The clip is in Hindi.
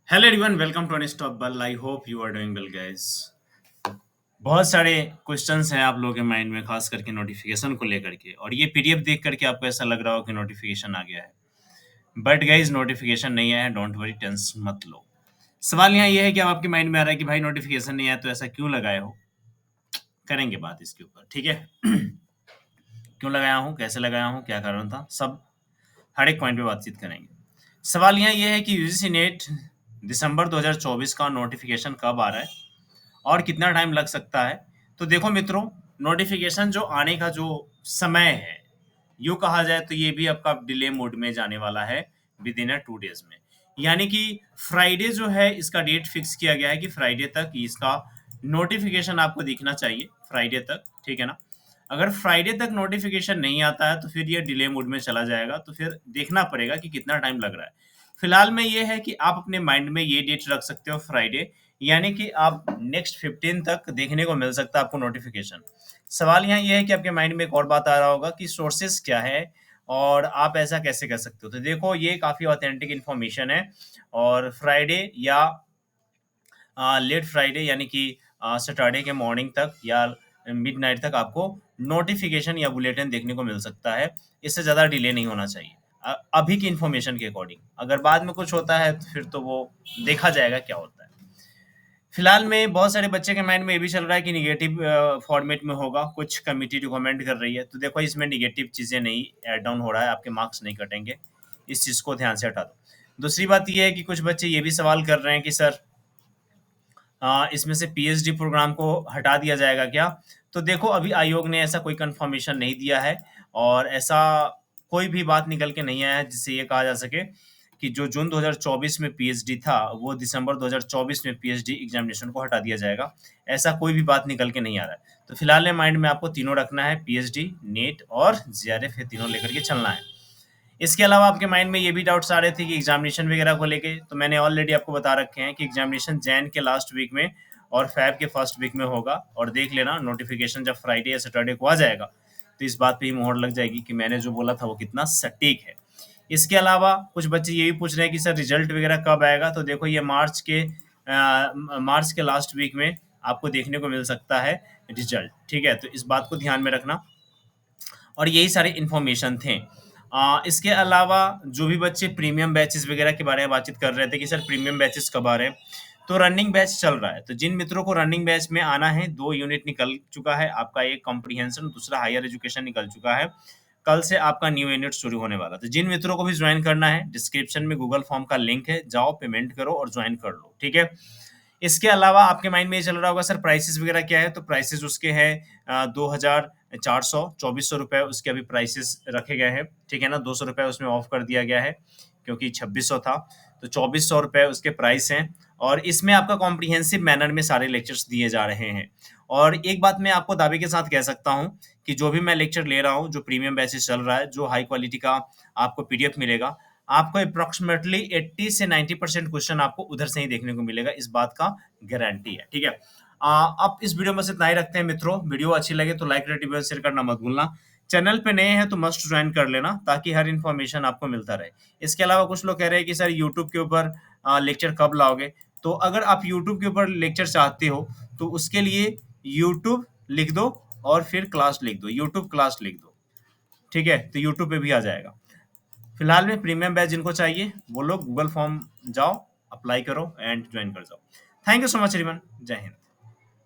Hello everyone, welcome to unstoppable. I hope you are doing well guys. बहुत सारे क्वेश्चंस हैं आप लोगों के माइंड में, खास करके नोटिफिकेशन को लेकर के, और ये पीडीएफ देख करके आपको ऐसा लग रहा हो कि नोटिफिकेशन आ गया है। बट गाइस, नोटिफिकेशन नहीं आया है, डोंट वरी, टेंशन मत लो। सवाल यहाँ ये है कि अब आपके माइंड में आ रहा है कि भाई नोटिफिकेशन नहीं आया तो ऐसा क्यों लगाए हो। करेंगे बात इसके ऊपर, ठीक है। क्यों लगाया हूँ, कैसे लगाया हूँ, क्या कारण था, सब हर एक पॉइंट पे बातचीत करेंगे। सवाल यहाँ ये है कि यूजीसी नेट दिसंबर 2024 का नोटिफिकेशन कब आ रहा है और कितना टाइम लग सकता है। तो देखो मित्रों, नोटिफिकेशन जो आने का जो समय है, यूँ कहा जाए तो ये भी आपका डिले मोड में जाने वाला है विद इन 2 डेज में। यानी कि फ्राइडे जो है, इसका डेट फिक्स किया गया है कि फ्राइडे तक इसका नोटिफिकेशन आपको दिखना चाहिए, फ्राइडे तक, ठीक है ना। अगर फ्राइडे तक नोटिफिकेशन नहीं आता है तो फिर ये डिले मोड में चला जाएगा, तो फिर देखना पड़ेगा कि कितना टाइम लग रहा है। फिलहाल में ये है कि आप अपने माइंड में ये डेट रख सकते हो, फ्राइडे, यानी कि आप नेक्स्ट 15 तक देखने को मिल सकता है आपको नोटिफिकेशन। सवाल यहाँ ये है कि आपके माइंड में एक और बात आ रहा होगा कि सोर्सेस क्या है और आप ऐसा कैसे कर सकते हो। तो देखो, ये काफ़ी ऑथेंटिक इन्फॉर्मेशन है, और फ्राइडे या लेट फ्राइडे यानी कि सैटरडे के मॉर्निंग तक या मिडनाइट तक आपको नोटिफिकेशन या बुलेटिन देखने को मिल सकता है। इससे ज़्यादा डिले नहीं होना चाहिए अभी की इन्फॉर्मेशन के अकॉर्डिंग। अगर बाद में कुछ होता है तो फिर तो वो देखा जाएगा क्या होता है। फिलहाल में बहुत सारे बच्चे के माइंड में ये भी चल रहा है कि निगेटिव फॉर्मेट में होगा, कुछ कमिटी रिकमेंड कर रही है। तो देखो, इसमें निगेटिव चीज़ें नहीं ऐड डाउन हो रहा है, आपके मार्क्स नहीं कटेंगे, इस चीज़ को ध्यान से हटा दो। दूसरी बात ये है कि कुछ बच्चे ये भी सवाल कर रहे हैं कि सर इसमें से पीएचडी प्रोग्राम को हटा दिया जाएगा क्या। तो देखो, अभी आयोग ने ऐसा कोई कंफर्मेशन नहीं दिया है, और ऐसा कोई भी बात निकल के नहीं आया है जिससे ये कहा जा सके कि जो जून 2024 में पीएचडी था वो दिसंबर 2024 में पीएचडी एग्जामिनेशन को हटा दिया जाएगा। ऐसा कोई भी बात निकल के नहीं आ रहा है। तो फिलहाल माइंड में आपको तीनों रखना है, पीएचडी, नेट और जीआरएफ, ये तीनों लेकर के चलना है। इसके अलावा आपके माइंड में ये भी डाउट्स आ रहे थे कि एग्जामिनेशन वगैरह को लेके, तो मैंने ऑलरेडी आपको बता रखे हैं कि एग्जामिनेशन जैन के लास्ट वीक में और फैब के फर्स्ट वीक में होगा। और देख लेना, नोटिफिकेशन जब फ्राइडे या सैटरडे को आ जाएगा तो इस बात पे ही मोहर लग जाएगी कि मैंने जो बोला था वो कितना सटीक है। इसके अलावा कुछ बच्चे ये भी पूछ रहे हैं कि सर रिजल्ट वगैरह कब आएगा। तो देखो, ये मार्च के लास्ट वीक में आपको देखने को मिल सकता है रिजल्ट, ठीक है। तो इस बात को ध्यान में रखना, और यही सारे इन्फॉर्मेशन थे। इसके अलावा जो भी बच्चे प्रीमियम बैचेस वगैरह के बारे में बातचीत कर रहे थे कि सर प्रीमियम बैचेस कब आ रहे हैं, तो रनिंग बैच चल रहा है। तो जिन मित्रों को रनिंग बैच में आना है, 2 यूनिट निकल चुका है आपका, एक कॉम्प्रिहेंशन, दूसरा हायर एजुकेशन निकल चुका है। कल से आपका न्यू यूनिट शुरू होने वाला। तो जिन मित्रों को भी ज्वाइन करना है, डिस्क्रिप्शन में गूगल फॉर्म का लिंक है, जाओ पेमेंट करो और ज्वाइन कर लो, ठीक है। इसके अलावा आपके माइंड में ये चल रहा होगा सर प्राइसेस वगैरह क्या है। तो प्राइसेस उसके हैं 2400 2400 रुपये उसके अभी प्राइसेस रखे गए हैं, ठीक है ना। 200 रुपये उसमें ऑफ कर दिया गया है क्योंकि 2600 था, तो 2400 रुपये उसके प्राइस हैं। और इसमें आपका कॉम्प्रिहेंसिव मैनर में सारे लेक्चर्स दिए जा रहे हैं। और एक बात मैं आपको दावे के साथ कह सकता हूँ कि जो भी मैं लेक्चर ले रहा हूँ, जो प्रीमियम बैचेस चल रहा है, जो हाई क्वालिटी का आपको पीडीएफ मिलेगा, आपको अप्रोक्सीमेटली 80 से 90% क्वेश्चन आपको उधर से ही देखने को मिलेगा, इस बात का गारंटी है, ठीक है। अब इस वीडियो में से इतना ही रखते हैं मित्रों। वीडियो अच्छी लगे तो लाइक, रेटिंग और शेयर करना मत भूलना। चैनल पे नए हैं तो मस्ट ज्वाइन कर लेना ताकि हर इन्फॉर्मेशन आपको मिलता रहे। इसके अलावा कुछ लोग कह रहे हैं कि सर यूट्यूब के ऊपर लेक्चर कब लाओगे। तो अगर आप यूट्यूब के ऊपर लेक्चर चाहते हो तो उसके लिए यूट्यूब लिख दो और फिर क्लास लिख दो, यूट्यूब क्लास लिख दो, ठीक है। तो यूट्यूब पे भी आ जाएगा। फिलहाल में प्रीमियम बैच जिनको चाहिए वो लोग गूगल फॉर्म जाओ, अप्लाई करो एंड ज्वाइन कर जाओ। Thank you so much everyone. जय हिंद।